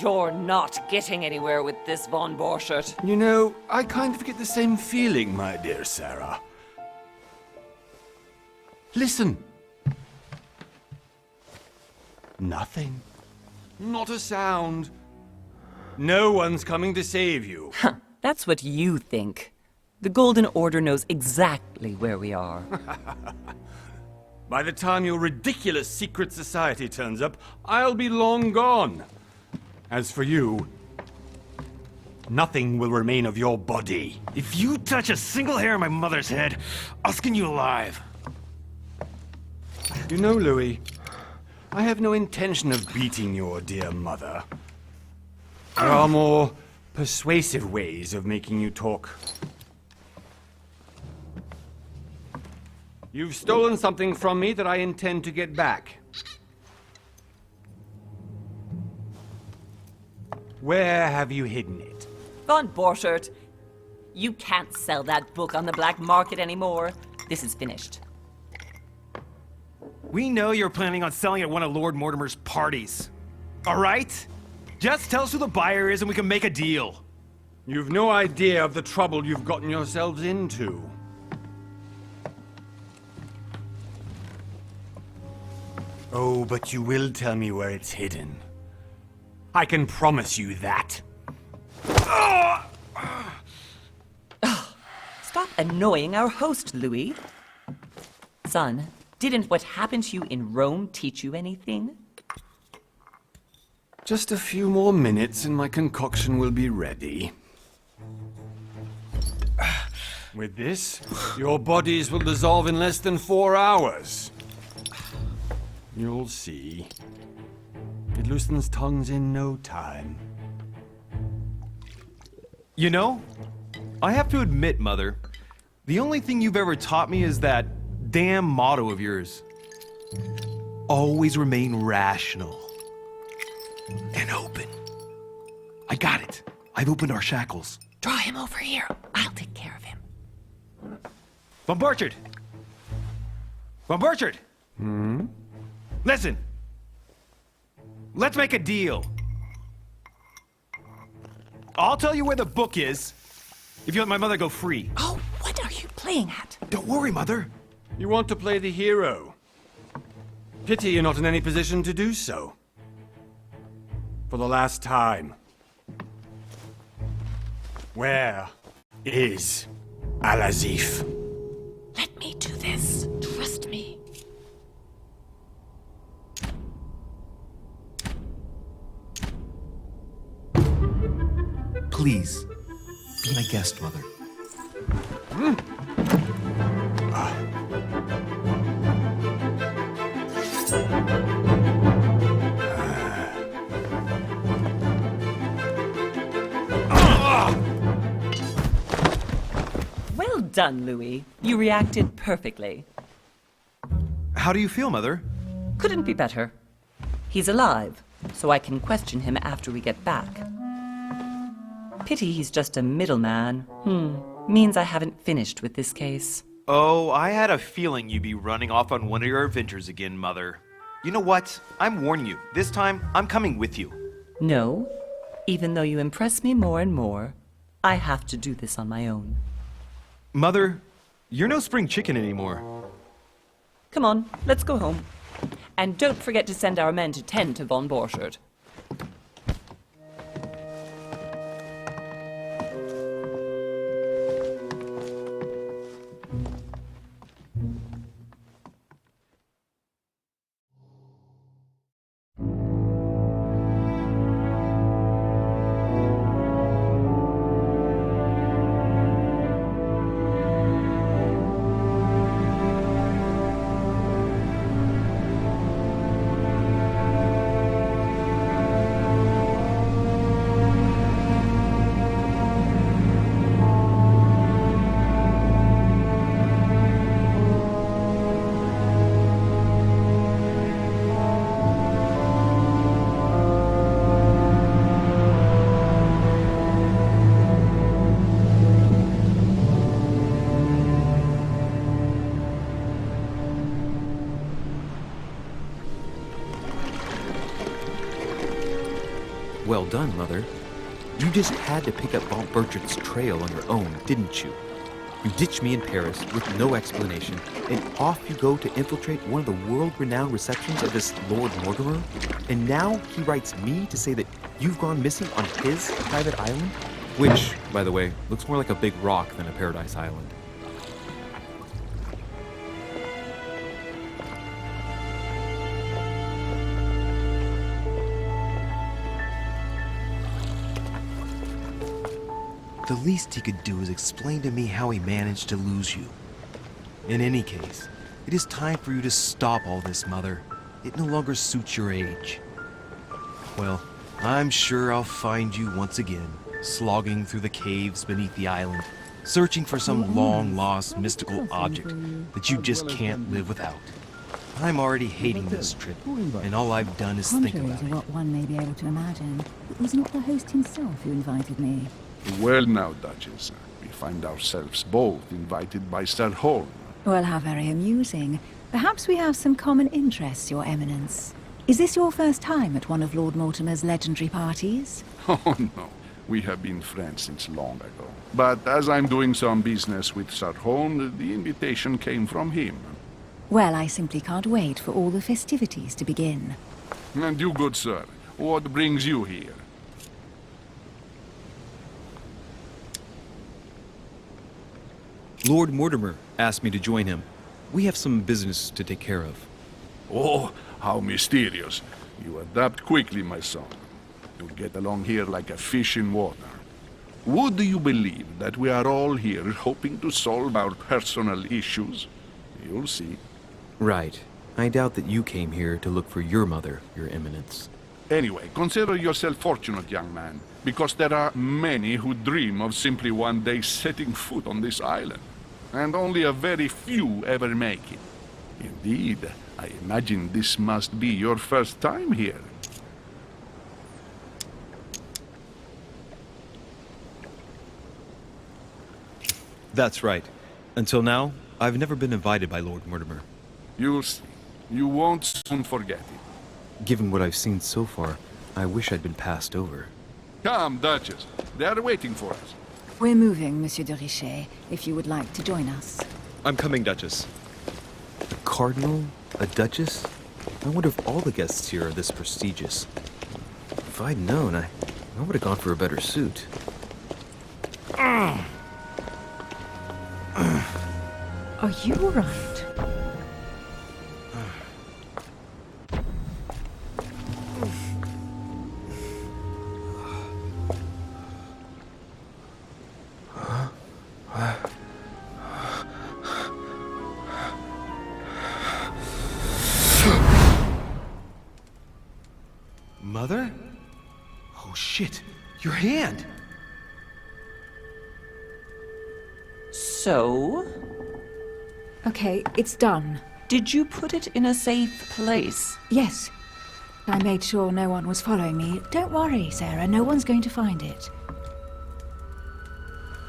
You're not getting anywhere with this, von Borchert. You know, I kind of get the same feeling, my dear Sarah. Listen. Nothing. Not a sound. No one's coming to save you. That's what you think. The Golden Order knows exactly where we are. By the time your ridiculous secret society turns up, I'll be long gone. As for you, nothing will remain of your body. If you touch a single hair on my mother's head, I'll skin you alive. You know, Louis, I have no intention of beating your dear mother. There are more persuasive ways of making you talk. You've stolen something from me that I intend to get back. Where have you hidden it? Von Borchert, you can't sell that book on the black market anymore. This is finished. We know you're planning on selling at one of Lord Mortimer's parties. All right? Just tell us who the buyer is and we can make a deal. You've no idea of the trouble you've gotten yourselves into. Oh, but you will tell me where it's hidden. I can promise you that. Stop annoying our host, Louis. Son, didn't what happened to you in Rome teach you anything? Just a few more minutes and my concoction will be ready. With this, your bodies will dissolve in less than 4 hours. You'll see. It loosens tongues in no time. You know, I have to admit, Mother, the only thing you've ever taught me is that damn motto of yours. Always remain rational. And open. I got it. I've opened our shackles. Draw him over here. I'll take care of him. Von Borchert! Von Borchert! Listen. Let's make a deal. I'll tell you where the book is if you let my mother go free. Oh, what are you playing at? Don't worry, Mother. You want to play the hero. Pity you're not in any position to do so. For the last time. Where is Al-Azif? Let me do this. Trust me. Please, be my guest, Mother. Well done, Louis. You reacted perfectly. How do you feel, Mother? Couldn't be better. He's alive, so I can question him after we get back. Pity he's just a middleman. Means I haven't finished with this case. Oh, I had a feeling you'd be running off on one of your adventures again, Mother. You know what? I'm warning you. This time, I'm coming with you. No. Even though you impress me more and more, I have to do this on my own. Mother, you're no spring chicken anymore. Come on, let's go home. And don't forget to send our men to tend to von Borchert. well done, Mother. You just had to pick up Von Bertrand's trail on your own, didn't you? You ditched me in Paris with no explanation, and off you go to infiltrate one of the world-renowned receptions of this Lord Mortimer? And now he writes me to say that you've gone missing on his private island? Which, by the way, looks more like a big rock than a paradise island. The least he could do is explain to me how he managed to lose you. In any case, it is time for you to stop all this, Mother. It no longer suits your age. Well, I'm sure I'll find you once again, slogging through the caves beneath the island, searching for some long-lost mystical object that you just can't live without. I'm already hating this trip, and all I've done is think Contrary about to it. what one may be able to imagine, it was not the host himself who invited me. Well now, Duchess, we find ourselves both invited by Sir Holm. Well, how very amusing. Perhaps we have some common interests, Your Eminence. Is this your first time at one of Lord Mortimer's legendary parties? Oh no, we have been friends since long ago. But as I'm doing some business with Sir Holm, the invitation came from him. Well, I simply can't wait for all the festivities to begin. And you, good sir, what brings you here? Lord Mortimer asked me to join him. We have some business to take care of. Oh, how mysterious. You adapt quickly, my son. You'll get along here like a fish in water. Would you believe that we are all here hoping to solve our personal issues? You'll see. Right. I doubt that you came here to look for your mother, Your Eminence. Anyway, consider yourself fortunate, young man, because there are many who dream of simply one day setting foot on this island, and only a very few ever make it. Indeed, I imagine this must be your first time here. That's right. Until now, I've never been invited by Lord Mortimer. You'll see. You won't soon forget it. Given what I've seen so far, I wish I'd been passed over. Come, Duchess. They are waiting for us. We're moving, Monsieur de Richet, if you would like to join us. I'm coming, Duchess. A cardinal? A duchess? I wonder if all the guests here are this prestigious. If I'd known, I would have gone for a better suit. Are you all right? Mother? Oh shit, your hand! So, Okay, it's done. did you put it in a safe place? Yes. I made sure no one was following me. Don't worry, Sarah, no one's going to find it.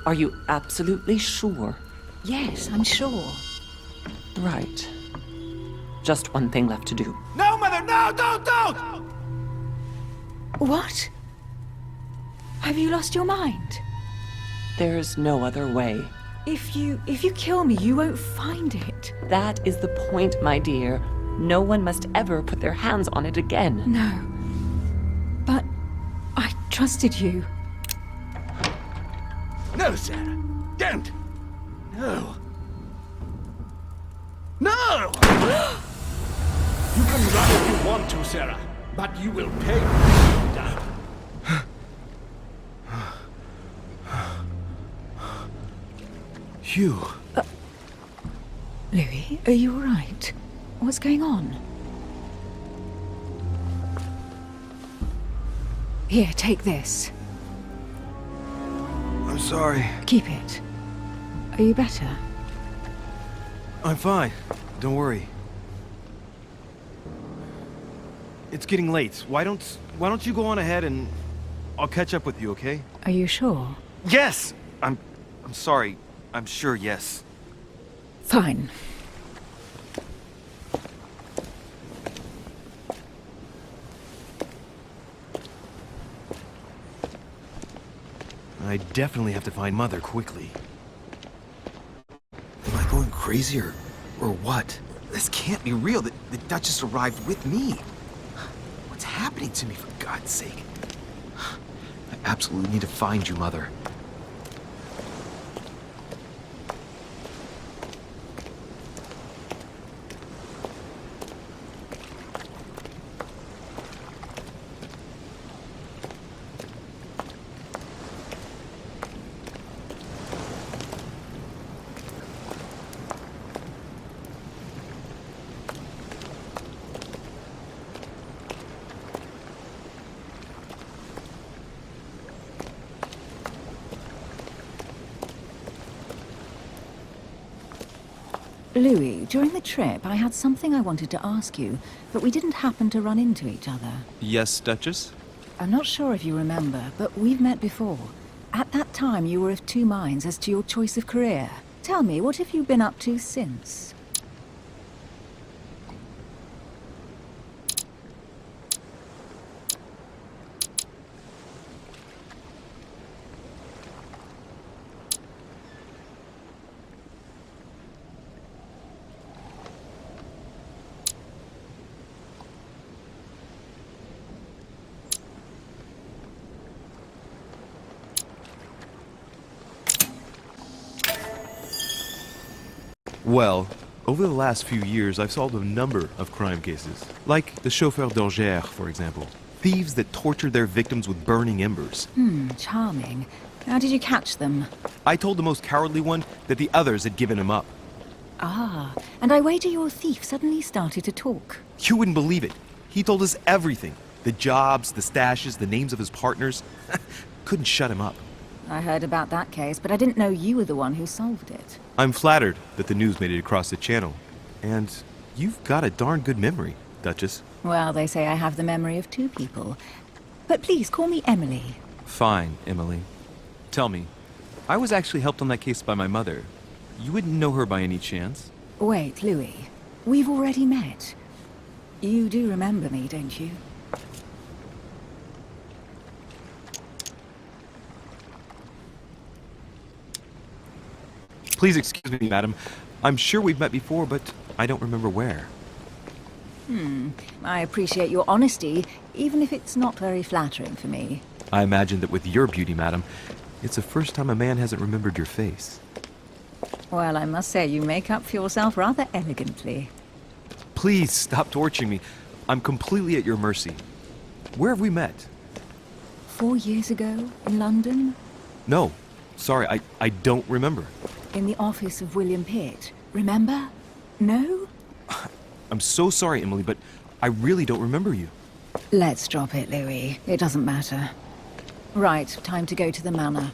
Are you absolutely sure? Yes, I'm sure. Right. Just one thing left to do. No, Mother, no, don't! What? Have you lost your mind? There's no other way. If you kill me, you won't find it. That is the point, my dear. No one must ever put their hands on it again. No. But I trusted you. No, Sarah. Don't. No. No! You can run if you want to, Sarah, but you will pay when you're done. Hugh. Louis, are you all right? What's going on? Here, take this. I'm sorry. Keep it. Are you better? I'm fine. Don't worry. It's getting late. Why don't you go on ahead and I'll catch up with you, okay? Are you sure? Yes! I'm sorry. I'm sure, yes. Fine. I definitely have to find Mother quickly. Am I going crazy or what? This can't be real. The Duchess arrived with me. What's happening to me, for God's sake? I absolutely need to find you, Mother. Louis, during the trip, I had something I wanted to ask you, but we didn't happen to run into each other. Yes, Duchess? I'm not sure if you remember, but we've met before. At that time, you were of two minds as to your choice of career. Tell me, what have you been up to since? Well, over the last few years, I've solved a number of crime cases. Like the chauffeur d'Orgère, for example. Thieves that tortured their victims with burning embers. Charming. How did you catch them? I told the most cowardly one that the others had given him up. Ah, and I wager your thief suddenly started to talk. You wouldn't believe it. He told us everything. The jobs, the stashes, the names of his partners. Couldn't shut him up. I heard about that case, but I didn't know you were the one who solved it. I'm flattered that the news made it across the channel. And you've got a darn good memory, Duchess. Well, they say I have the memory of two people. But please, call me Emily. Fine, Emily. Tell me, I was actually helped on that case by my mother. You wouldn't know her by any chance? Wait, Louis. We've already met. You do remember me, don't you? Please excuse me, madam. I'm sure we've met before, but I don't remember where. I appreciate your honesty, even if it's not very flattering for me. I imagine that with your beauty, madam, it's the first time a man hasn't remembered your face. Well, I must say you make up for yourself rather elegantly. Please stop torturing me. I'm completely at your mercy. Where have we met? 4 years ago, in London? No. Sorry, I don't remember. In the office of William Pitt. Remember? No? I'm so sorry, Emily, but I really don't remember you. Let's drop it, Louis. It doesn't matter. Right, time to go to the manor.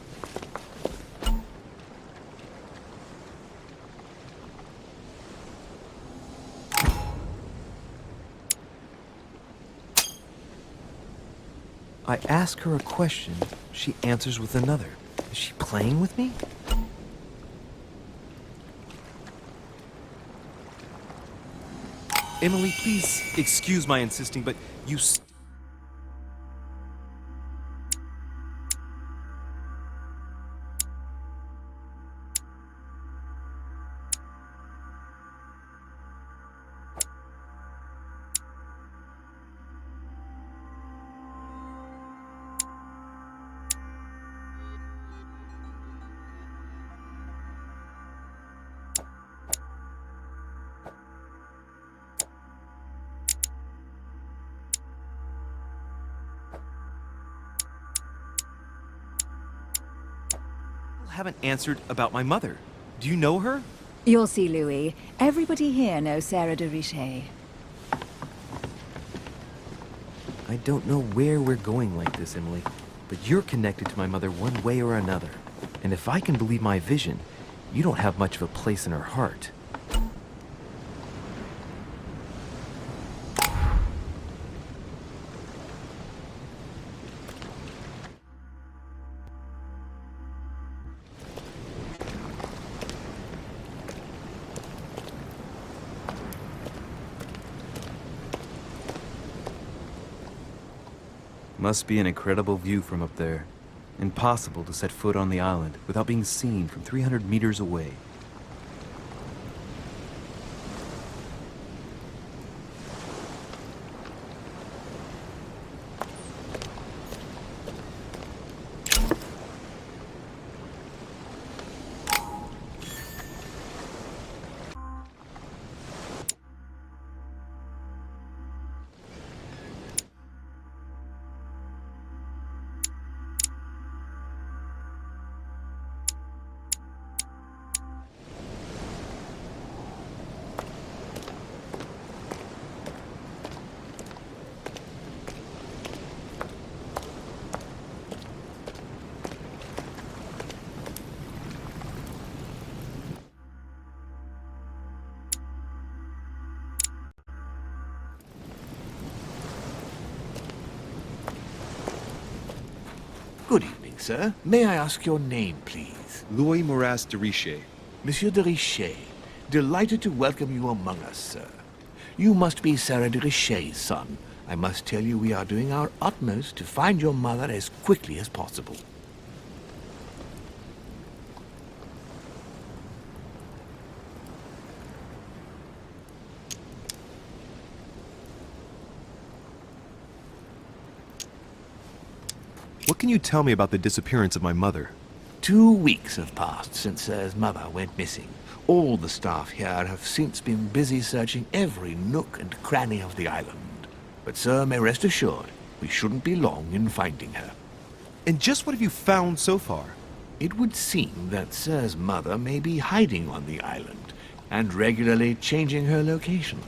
I ask her a question, she answers with another. Is she playing with me? Emily, please excuse my insisting, but you haven't answered about my mother. Do you know her? You'll see, Louis. Everybody here knows Sarah de Richet. I don't know where we're going like this, Emily, but you're connected to my mother one way or another. And if I can believe my vision, you don't have much of a place in her heart. Must be an incredible view from up there. Impossible to set foot on the island without being seen from 300 meters away. Good evening, sir. May I ask your name, please? Louis Moras de Richer. Monsieur de Richer. Delighted to welcome you among us, sir. You must be Sarah de Richer's son. I must tell you we are doing our utmost to find your mother as quickly as possible. What can you tell me about the disappearance of my mother? 2 weeks have passed since Sir's mother went missing. All the staff here have since been busy searching every nook and cranny of the island. But Sir may rest assured, we shouldn't be long in finding her. And just what have you found so far? It would seem that Sir's mother may be hiding on the island and regularly changing her location.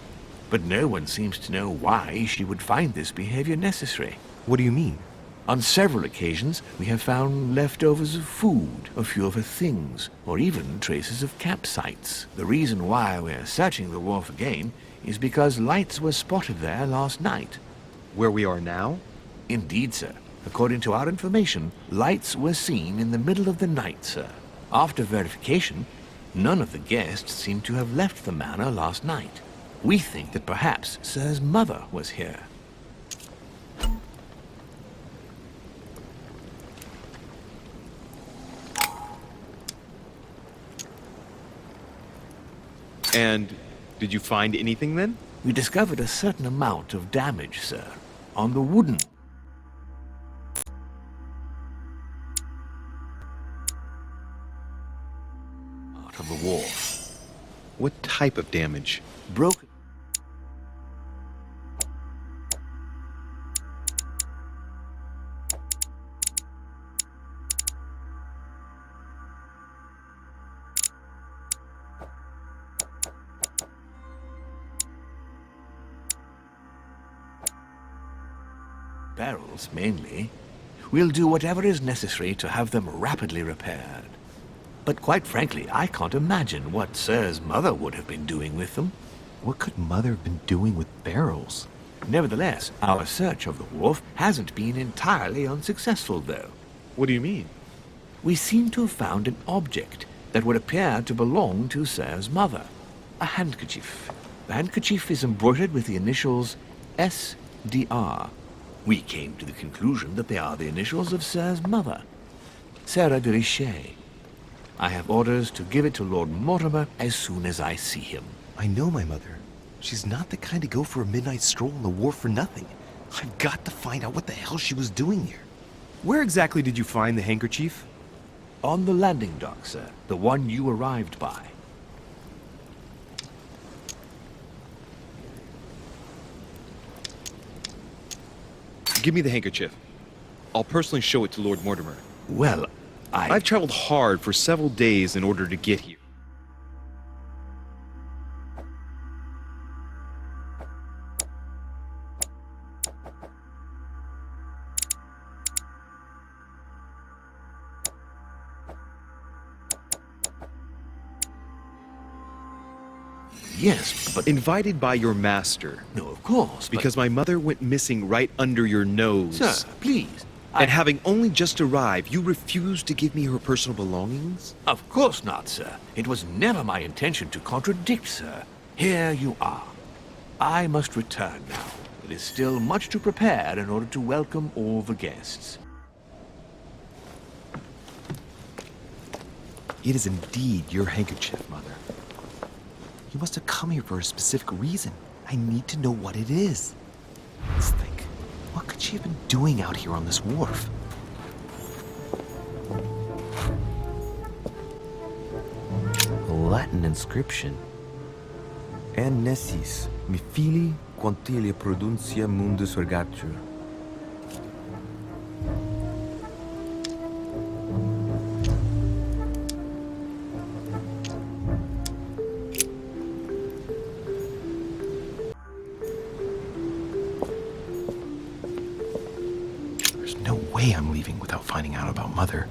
But no one seems to know why she would find this behavior necessary. What do you mean? On several occasions, we have found leftovers of food, a few of her things, or even traces of campsites. The reason why we're searching the wharf again is because lights were spotted there last night. Where we are now? Indeed, sir. According to our information, lights were seen in the middle of the night, sir. After verification, none of the guests seem to have left the manor last night. We think that perhaps Sir's mother was here. And did you find anything then? We discovered a certain amount of damage, sir, on the wooden. Part of the wharf. What type of damage? Broken. Barrels, mainly. We'll do whatever is necessary to have them rapidly repaired. But quite frankly, I can't imagine what Sir's mother would have been doing with them. What could Mother have been doing with barrels? Nevertheless, our search of the wharf hasn't been entirely unsuccessful, though. What do you mean? We seem to have found an object that would appear to belong to Sir's mother. A handkerchief. The handkerchief is embroidered with the initials SDR. We came to the conclusion that they are the initials of Sir's mother, Sarah de Richer. I have orders to give it to Lord Mortimer as soon as I see him. I know my mother. She's not the kind to go for a midnight stroll on the wharf for nothing. I've got to find out what the hell she was doing here. Where exactly did you find the handkerchief? On the landing dock, sir. The one you arrived by. Give me the handkerchief. I'll personally show it to Lord Mortimer. Well, I've traveled hard for several days in order to get here. Yes, but... Invited by your master. No, of course, Because my mother went missing right under your nose. Sir, please. And having only just arrived, you refused to give me her personal belongings? Of course not, sir. It was never my intention to contradict, sir. Here you are. I must return now. It is still much to prepare in order to welcome all the guests. It is indeed your handkerchief, Mother. You must have come here for a specific reason. I need to know what it is. Let's think. What could she have been doing out here on this wharf? A Latin inscription. En nessis, mi fili, quantilia produncia mundus ergatur. There's no way I'm leaving without finding out about Mother.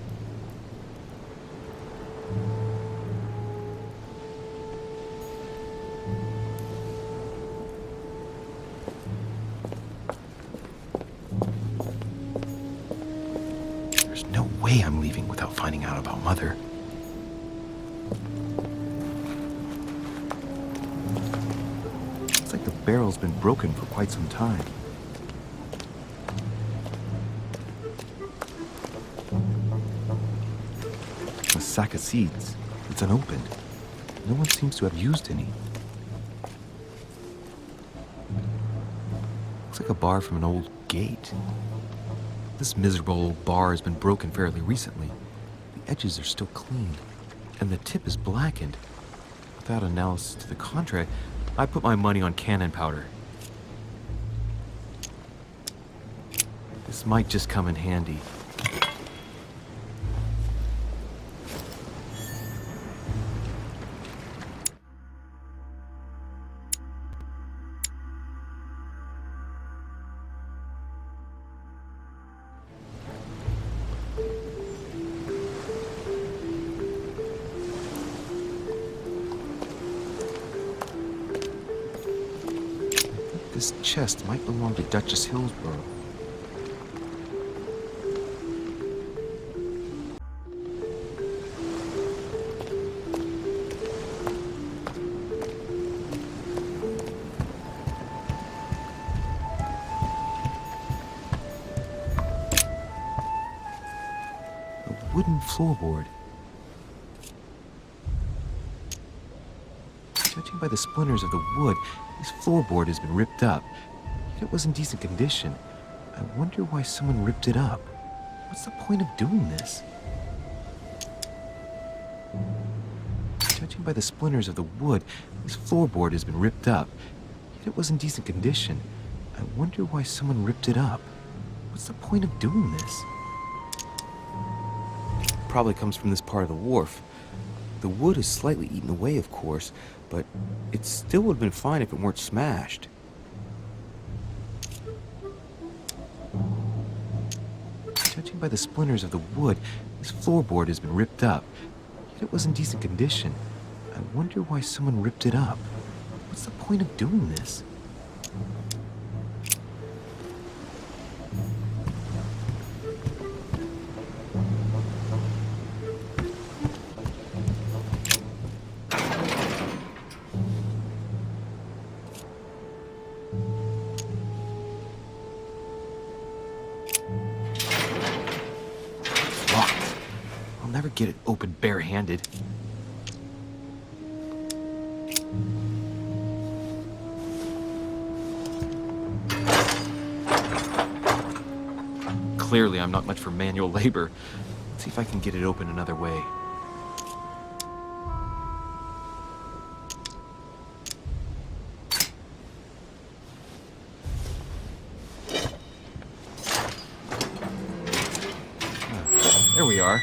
There's no way I'm leaving without finding out about Mother. Looks like the barrel's been broken for quite some time. A sack of seeds. It's unopened. No one seems to have used any. Looks like a bar from an old gate. This miserable old bar has been broken fairly recently. The edges are still clean, and the tip is blackened. Without analysis to the contrary, I put my money on cannon powder. This might just come in handy. This chest might belong to Duchess Hillsborough. A wooden floorboard. Judging by the splinters of the wood, this floorboard has been ripped up. Yet it was in decent condition. I wonder why someone ripped it up. What's the point of doing this? Judging by the splinters of the wood, this floorboard has been ripped up. Yet it was in decent condition. I wonder why someone ripped it up. What's the point of doing this? Probably comes from this part of the wharf. The wood is slightly eaten away, of course, but it still would have been fine if it weren't smashed. Judging by the splinters of the wood, this floorboard has been ripped up. Yet it was in decent condition. I wonder why someone ripped it up. What's the point of doing this? Never get it open barehanded. Clearly, I'm not much for manual labor. Let's see if I can get it open another way. There we are.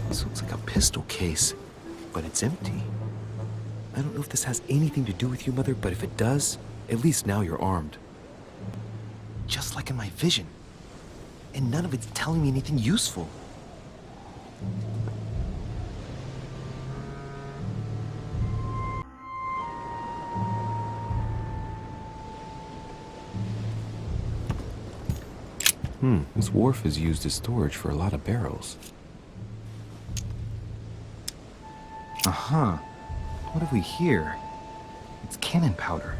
This looks like a pistol case, but it's empty. I don't know if this has anything to do with you, Mother, but if it does, at least now you're armed. Just like in my vision. And none of it's telling me anything useful. This wharf is used as storage for a lot of barrels. Uh-huh. What have we here? It's cannon powder.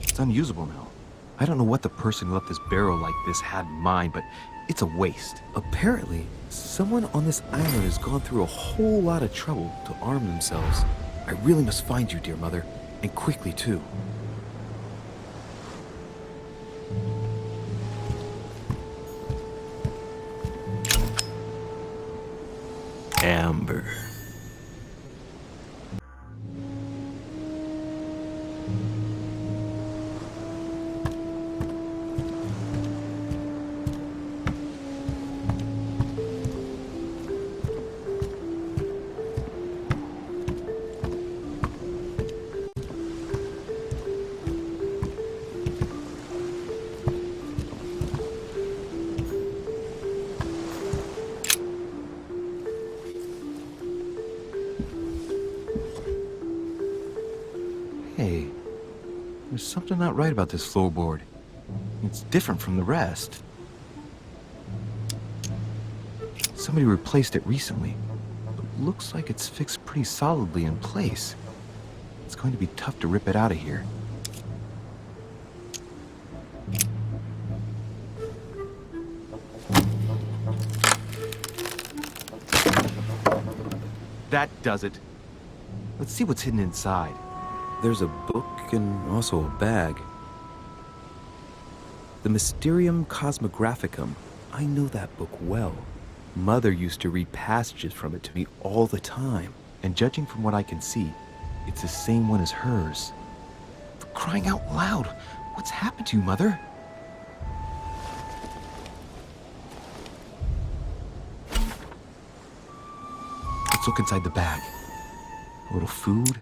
It's unusable now. I don't know what the person who left this barrel like this had in mind, but it's a waste. Apparently, someone on this island has gone through a whole lot of trouble to arm themselves. I really must find you, dear mother, and quickly too. Amber. Hey, there's something not right about this floorboard. It's different from the rest. Somebody replaced it recently, but looks like it's fixed pretty solidly in place. It's going to be tough to rip it out of here. That does it. Let's see what's hidden inside. There's a book and also a bag. The Mysterium Cosmographicum. I know that book well. Mother used to read passages from it to me all the time. And judging from what I can see, it's the same one as hers. For crying out loud, what's happened to you, Mother? Let's look inside the bag. A little food.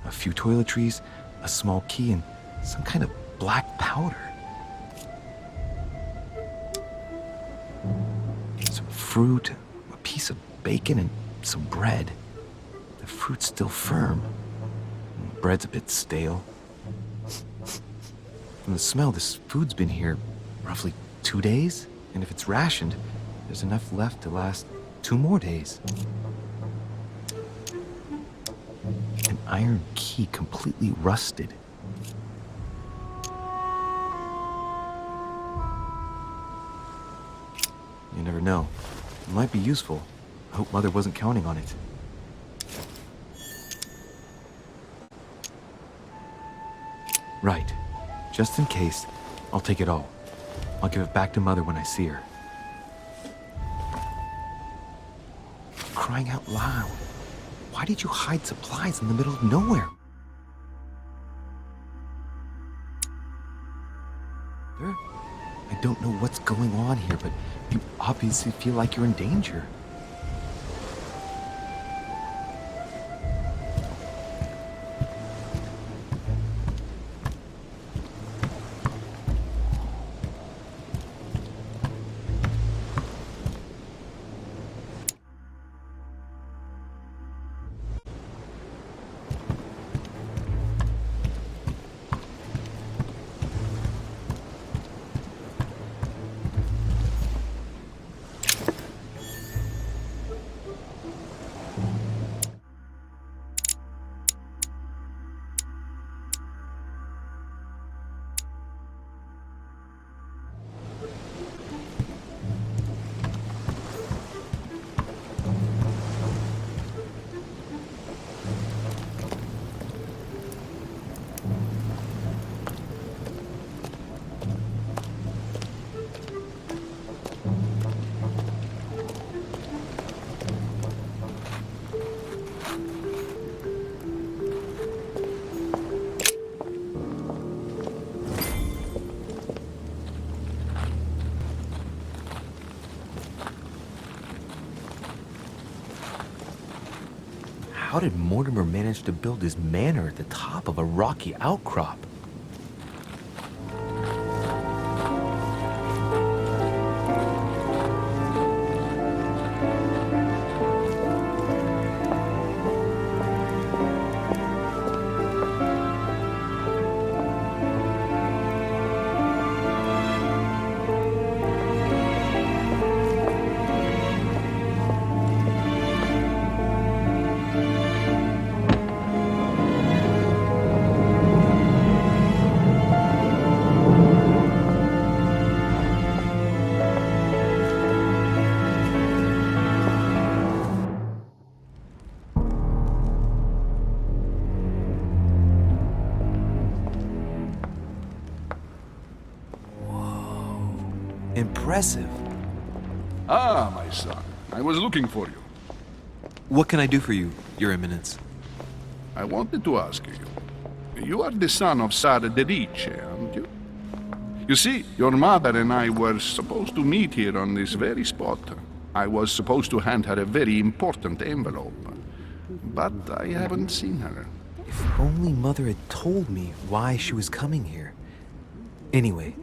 A few toiletries, a small key, and some kind of black powder. Some fruit, a piece of bacon, and some bread. The fruit's still firm. The bread's a bit stale. From the smell, this food's been here roughly 2 days, and if it's rationed, there's enough left to last 2 more days. An iron key completely rusted. You never know. It might be useful. I hope Mother wasn't counting on it. Right. Just in case, I'll take it all. I'll give it back to Mother when I see her. Crying out loud. Why did you hide supplies in the middle of nowhere? I don't know what's going on here, but you obviously feel like you're in danger. How did Mortimer manage to build his manor at the top of a rocky outcrop? impressive. Ah, my son, I was looking for you. What can I do for you, Your Eminence? I wanted to ask you. You are the son of Sara de Riche, aren't you? You see, your mother and I were supposed to meet here on this very spot. I was supposed to hand her a very important envelope. But I haven't seen her. If only Mother had told me why she was coming here. Anyway,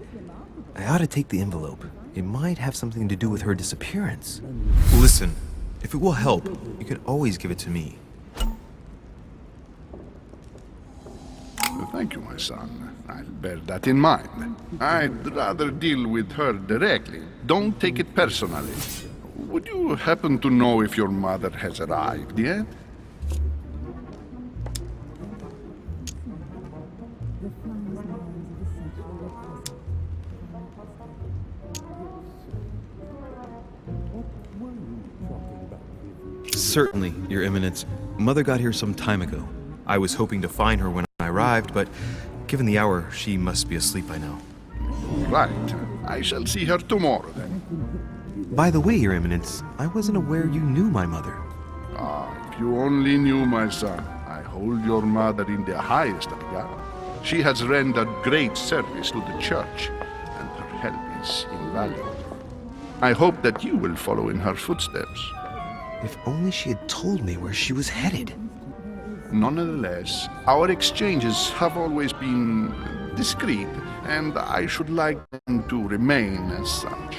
I ought to take the envelope. It might have something to do with her disappearance. Listen, if it will help, you can always give it to me. Thank you, my son. I'll bear that in mind. I'd rather deal with her directly. Don't take it personally. Would you happen to know if your mother has arrived yet? Certainly, Your Eminence. Mother got here some time ago. I was hoping to find her when I arrived, but given the hour, she must be asleep by now. Right. I shall see her tomorrow, then. By the way, Your Eminence, I wasn't aware you knew my mother. Ah, if you only knew, my son. I hold your mother in the highest regard. She has rendered great service to the church, and her help is invaluable. I hope that you will follow in her footsteps. If only she had told me where she was headed. Nonetheless, our exchanges have always been discreet, and I should like them to remain as such.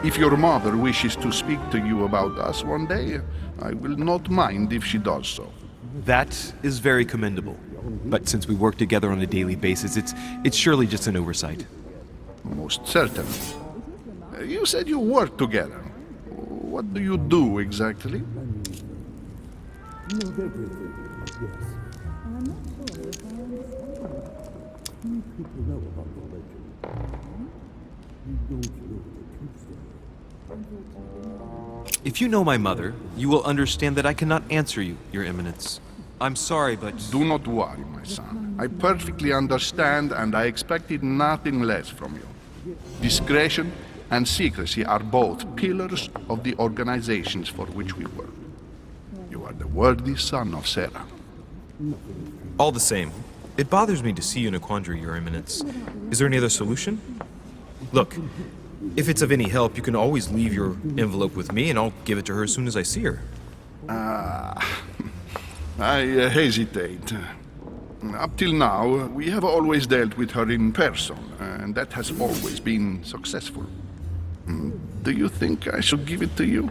If your mother wishes to speak to you about us one day, I will not mind if she does so. That is very commendable. But since we work together on a daily basis, it's surely just an oversight. Most certainly. You said you work together. What do you do exactly? If you know my mother, you will understand that I cannot answer you, Your Eminence. I'm sorry, but... Do not worry, my son. I perfectly understand, and I expected nothing less from you. Discretion and secrecy are both pillars of the organizations for which we work. You are the worthy son of Sarah. All the same, it bothers me to see you in a quandary, Your Eminence. Is there any other solution? Look, if it's of any help, you can always leave your envelope with me, and I'll give it to her as soon as I see her. I hesitate. Up till now, we have always dealt with her in person, and that has always been successful. Do you think I should give it to you?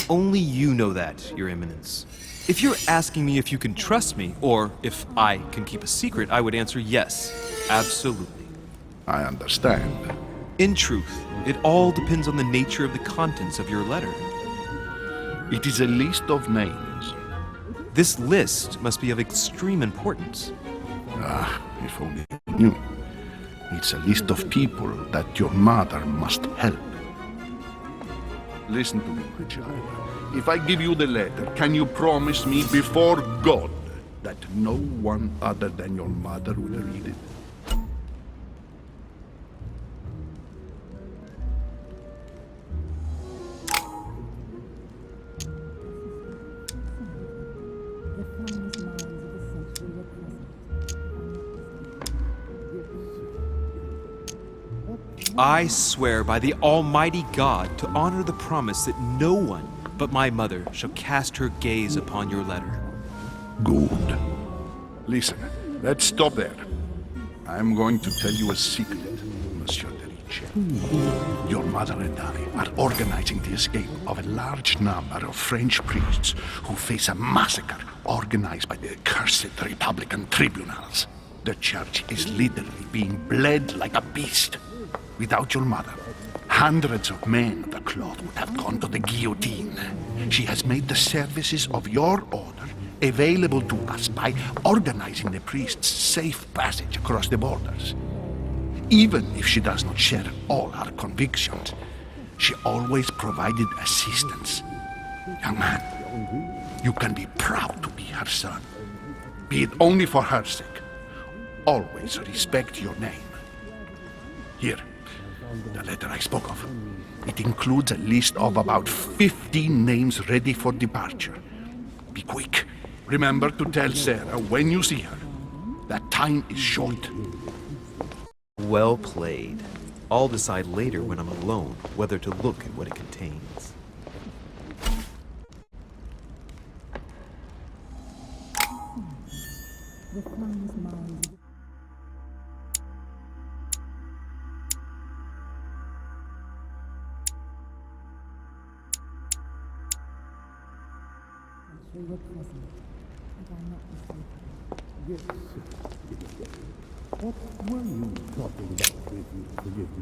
Only you know that, Your Eminence. If you're asking me if you can trust me, or if I can keep a secret, I would answer yes, absolutely. I understand. In truth, it all depends on the nature of the contents of your letter. It is a list of names. This list must be of extreme importance. Ah, if only you knew. It's a list of people that your mother must help. Listen to me, my child. If I give you the letter, can you promise me before God that no one other than your mother will read it? I swear by the Almighty God to honor the promise that no one but my mother shall cast her gaze upon your letter. Good. Listen, let's stop there. I'm going to tell you a secret, Monsieur de Riche. Your mother and I are organizing the escape of a large number of French priests who face a massacre organized by the accursed Republican tribunals. The church is literally being bled like a beast. Without your mother, hundreds of men of the cloth would have gone to the guillotine. She has made the services of your order available to us by organizing the priests' safe passage across the borders. Even if she does not share all our convictions, she always provided assistance. Young man, you can be proud to be her son. be it only for her sake. Always respect your name. Here, the letter I spoke of. It includes a list of about 15 names ready for departure. Be quick. Remember to tell Sarah when you see her that time is short. Well played. I'll decide later when I'm alone whether to look at what it contains.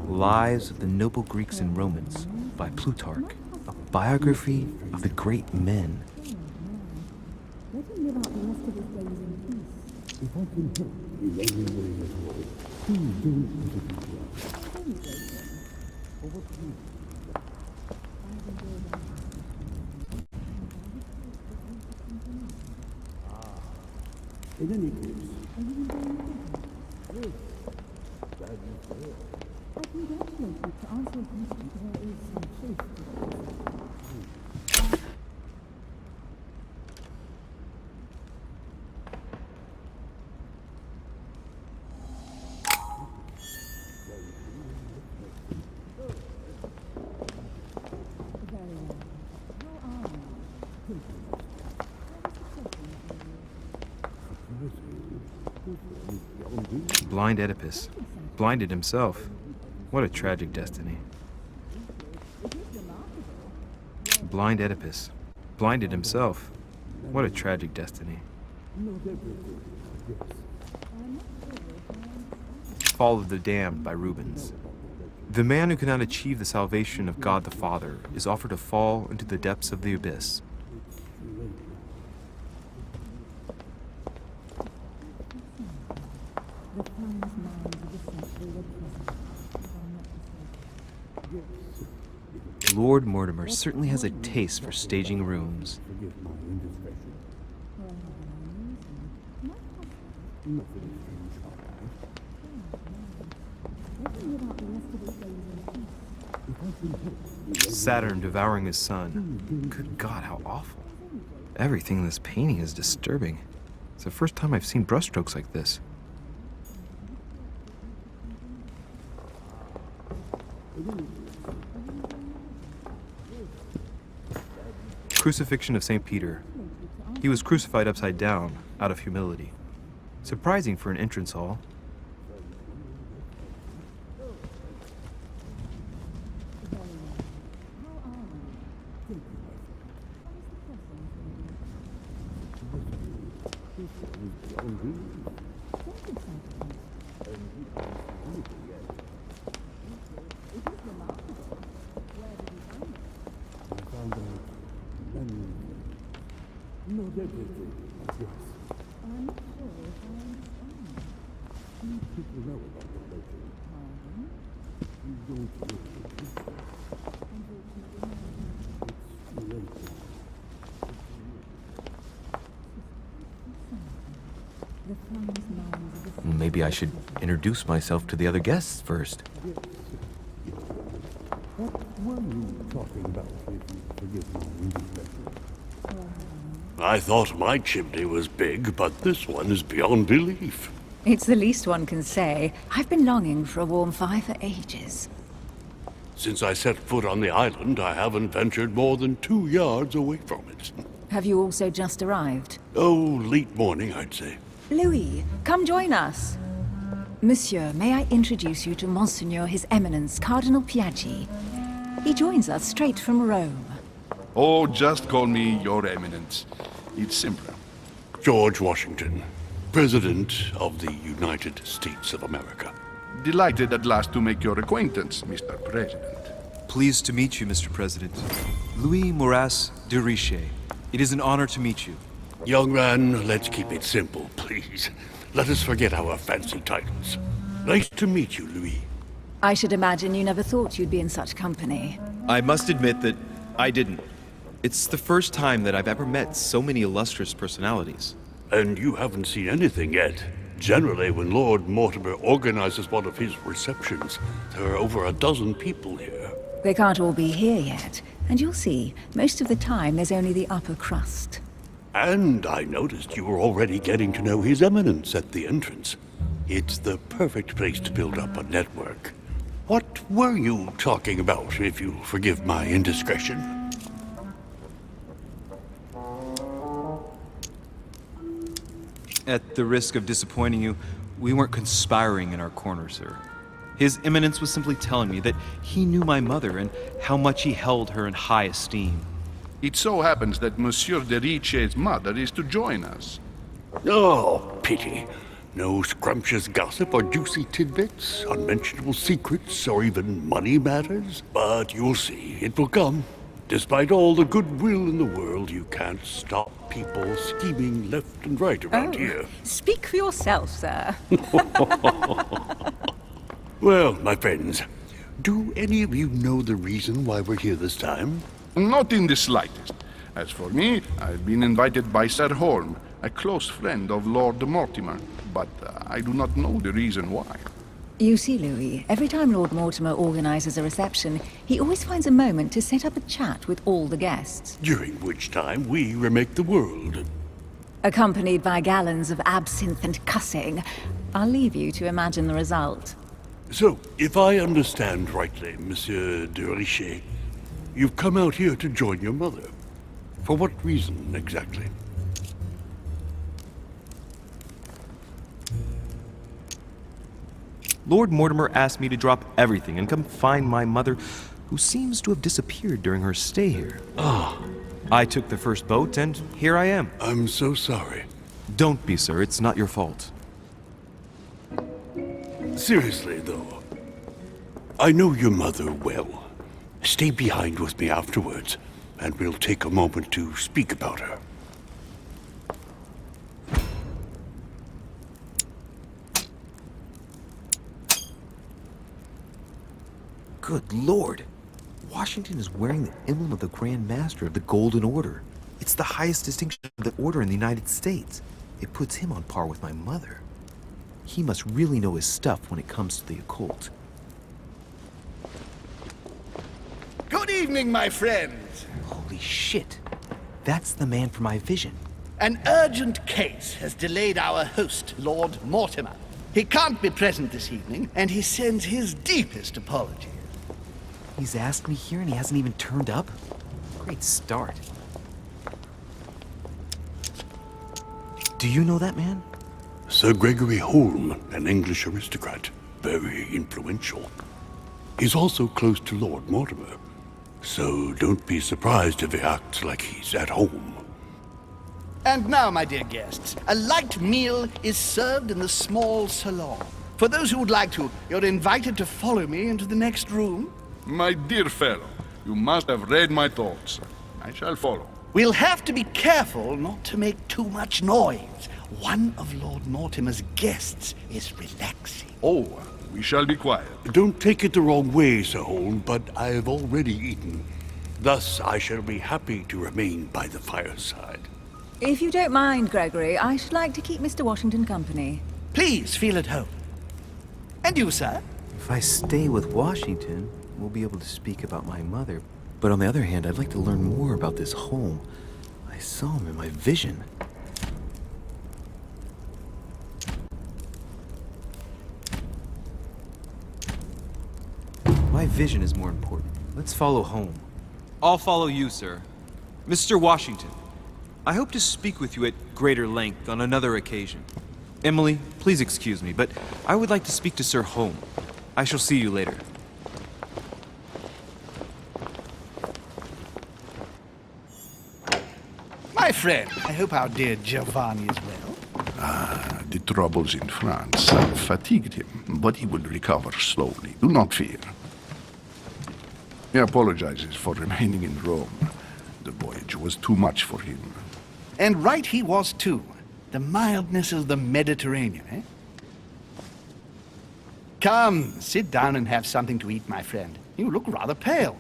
Lives of the Noble Greeks and Romans by Plutarch, a biography of the great men. Blind Oedipus. Blinded himself. What a tragic destiny. Blind Oedipus. Blinded himself. What a tragic destiny. Fall of the Damned by Rubens. The man who cannot achieve the salvation of God the Father is offered to fall into the depths of the abyss. Lord Mortimer certainly has a taste for staging rooms. Saturn devouring his son. Good God, how awful. Everything in this painting is disturbing. It's the first time I've seen brushstrokes like this. Crucifixion of St. Peter. He was crucified upside down, out of humility. Surprising for an entrance hall. Maybe I should introduce myself to the other guests first. I thought my chimney was big, but this one is beyond belief. It's the least one can say. I've been longing for a warm fire for ages. Since I set foot on the island, I haven't ventured more than 2 yards away from it. Have you also just arrived? Oh, late morning, I'd say. Louis, come join us. Monsieur, may I introduce you to Monseigneur His Eminence, Cardinal Piaggi. He joins us straight from Rome. Oh, just call me Your Eminence. It's simpler. George Washington, President of the United States of America. Delighted at last to make your acquaintance, Mr. President. Pleased to meet you, Mr. President. Louis Moras de Richer. It is an honor to meet you. Young man, let's keep it simple, please. Let us forget our fancy titles. Nice to meet you, Louis. I should imagine you never thought you'd be in such company. I must admit that I didn't. It's the first time that I've ever met so many illustrious personalities. And you haven't seen anything yet. Generally, when Lord Mortimer organizes one of his receptions, there are over a dozen people here. They can't all be here yet, and you'll see, most of the time there's only the upper crust. And I noticed you were already getting to know His Eminence at the entrance. It's the perfect place to build up a network. What were you talking about, if you'll forgive my indiscretion? At the risk of disappointing you, we weren't conspiring in our corner, sir. His Eminence was simply telling me that he knew my mother and how much he held her in high esteem. It so happens that Monsieur de Riche's mother is to join us. Oh, pity. No scrumptious gossip or juicy tidbits, unmentionable secrets, or even money matters. But you'll see, it will come. Despite all the goodwill in the world, you can't stop people scheming left and right around here. Speak for yourself, sir. Well, my friends, do any of you know the reason why we're here this time? Not in the slightest. As for me, I've been invited by Sir Holm, a close friend of Lord Mortimer, but I do not know the reason why. You see, Louis, every time Lord Mortimer organizes a reception, he always finds a moment to set up a chat with all the guests. During which time we remake the world. Accompanied by gallons of absinthe and cussing. I'll leave you to imagine the result. So, if I understand rightly, Monsieur de Richet, you've come out here to join your mother. For what reason, exactly? Lord Mortimer asked me to drop everything and come find my mother, who seems to have disappeared during her stay here. I took the first boat, and here I am. I'm so sorry. Don't be, sir. It's not your fault. Seriously, though, I know your mother well. Stay behind with me afterwards, and we'll take a moment to speak about her. Good Lord! Washington is wearing the emblem of the Grand Master of the Golden Order. It's the highest distinction of the order in the United States. It puts him on par with my mother. He must really know his stuff when it comes to the occult. Good evening, my friends. Holy shit! That's the man for my vision. An urgent case has delayed our host, Lord Mortimer. He can't be present this evening, and he sends his deepest apologies. He's asked me here and he hasn't even turned up? Great start. Do you know that man? Sir Gregory Holm, an English aristocrat, very influential. He's also close to Lord Mortimer, so don't be surprised if he acts like he's at home. And now, my dear guests, a light meal is served in the small salon. For those who would like to, you're invited to follow me into the next room. My dear fellow, you must have read my thoughts. I shall follow. We'll have to be careful not to make too much noise. One of Lord Mortimer's guests is relaxing. Oh, we shall be quiet. Don't take it the wrong way, Sir Holm, but I've already eaten. Thus, I shall be happy to remain by the fireside. If you don't mind, Gregory, I should like to keep Mr. Washington company. Please feel at home. And you, sir? If I stay with Washington, we'll be able to speak about my mother. But on the other hand, I'd like to learn more about this home. I saw him in my vision. My vision is more important. Let's follow home. I'll follow you, sir. Mr. Washington, I hope to speak with you at greater length on another occasion. Emily, please excuse me, but I would like to speak to Sir Holm. I shall see you later. My friend, I hope our dear Giovanni is well. The troubles in France have fatigued him, but he will recover slowly. Do not fear. He apologizes for remaining in Rome. The voyage was too much for him. And right he was, too. The mildness of the Mediterranean, eh? Come, sit down and have something to eat, my friend. You look rather pale.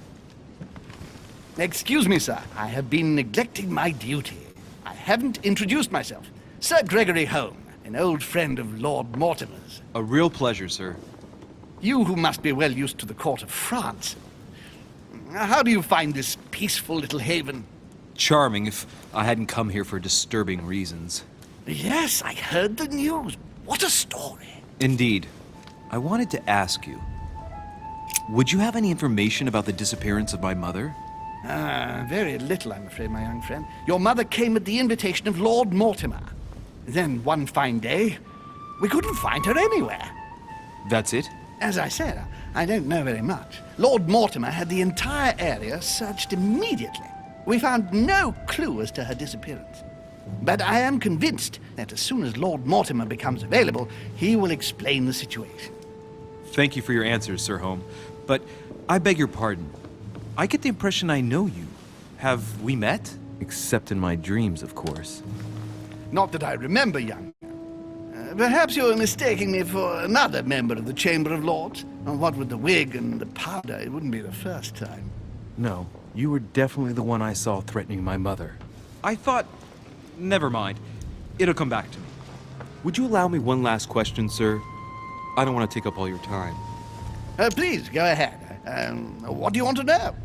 Excuse me, sir. I have been neglecting my duty. I haven't introduced myself. Sir Gregory Home, an old friend of Lord Mortimer's. A real pleasure, sir. You who must be well used to the court of France. How do you find this peaceful little haven? Charming if I hadn't come here for disturbing reasons. Yes, I heard the news. What a story. Indeed. I wanted to ask you, would you have any information about the disappearance of my mother? Very little, I'm afraid, my young friend. Your mother came at the invitation of Lord Mortimer. Then one fine day, we couldn't find her anywhere. That's it? As I said, I don't know very much. Lord Mortimer had the entire area searched immediately. We found no clue as to her disappearance. But I am convinced that as soon as Lord Mortimer becomes available, he will explain the situation. Thank you for your answers, Sir Home. But I beg your pardon. I get the impression I know you. Have we met? Except in my dreams, of course. Not that I remember, young man. Perhaps you're mistaking me for another member of the Chamber of Lords. And what with the wig and the powder, it wouldn't be the first time. No, you were definitely the one I saw threatening my mother. I thought... Never mind. It'll come back to me. Would you allow me one last question, sir? I don't want to take up all your time. Please, go ahead. What do you want to know?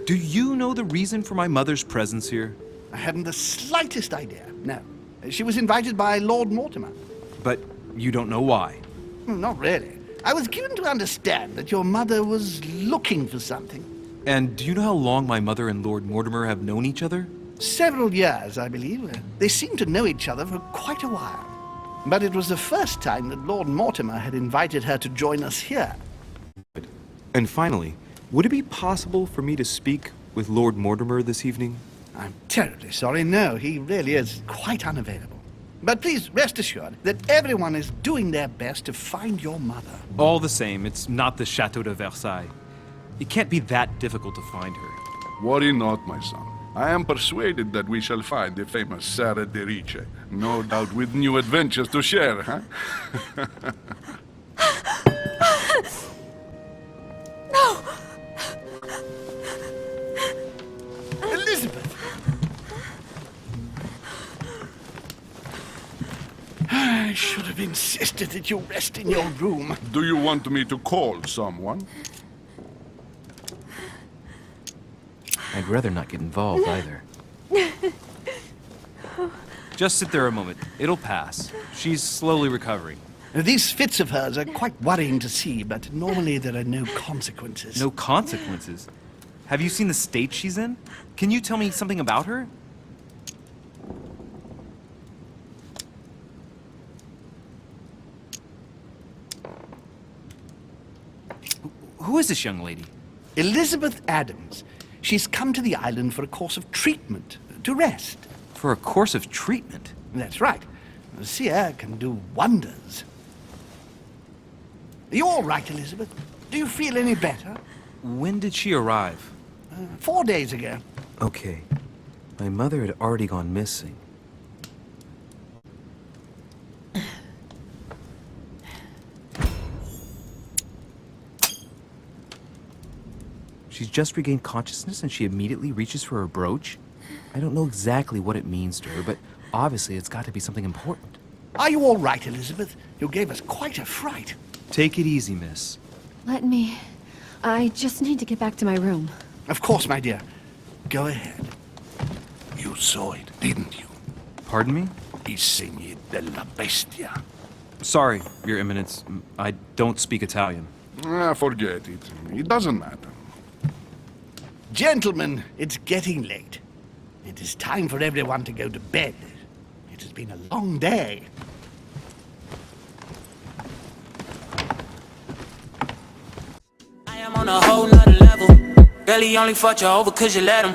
Do you know the reason for my mother's presence here? I hadn't the slightest idea, no. She was invited by Lord Mortimer. But you don't know why? Not really. I was given to understand that your mother was looking for something. And do you know how long my mother and Lord Mortimer have known each other? Several years, I believe. They seemed to know each other for quite a while. But it was the first time that Lord Mortimer had invited her to join us here. And finally, would it be possible for me to speak with Lord Mortimer this evening? I'm terribly sorry, no, he really is quite unavailable. But please rest assured that everyone is doing their best to find your mother. All the same, it's not the Chateau de Versailles. It can't be that difficult to find her. Worry not, my son. I am persuaded that we shall find the famous Sarah de Riche. No doubt with new adventures to share, huh? No! Elizabeth! I should have insisted that you rest in your room. Do you want me to call someone? I'd rather not get involved either. Just sit there a moment. It'll pass. She's slowly recovering. These fits of hers are quite worrying to see, but normally there are no consequences. No consequences? Have you seen the state she's in? Can you tell me something about her? Who is this young lady? Elizabeth Adams. She's come to the island for a course of treatment, to rest. For a course of treatment? That's right. Sea air can do wonders. Are you all right, Elizabeth? Do you feel any better? When did she arrive? 4 days ago. Okay. My mother had already gone missing. She's just regained consciousness and she immediately reaches for her brooch? I don't know exactly what it means to her, but obviously it's got to be something important. Are you all right, Elizabeth? You gave us quite a fright. Take it easy, miss. Let me... I just need to get back to my room. Of course, my dear. Go ahead. You saw it, didn't you? Pardon me? I segni della bestia. Sorry, Your Eminence. I don't speak Italian. Forget it. It doesn't matter. Gentlemen, it's getting late. It is time for everyone to go to bed. It has been a long day. I am on a whole nother level. Girl, he only fucked you over 'cause you let him.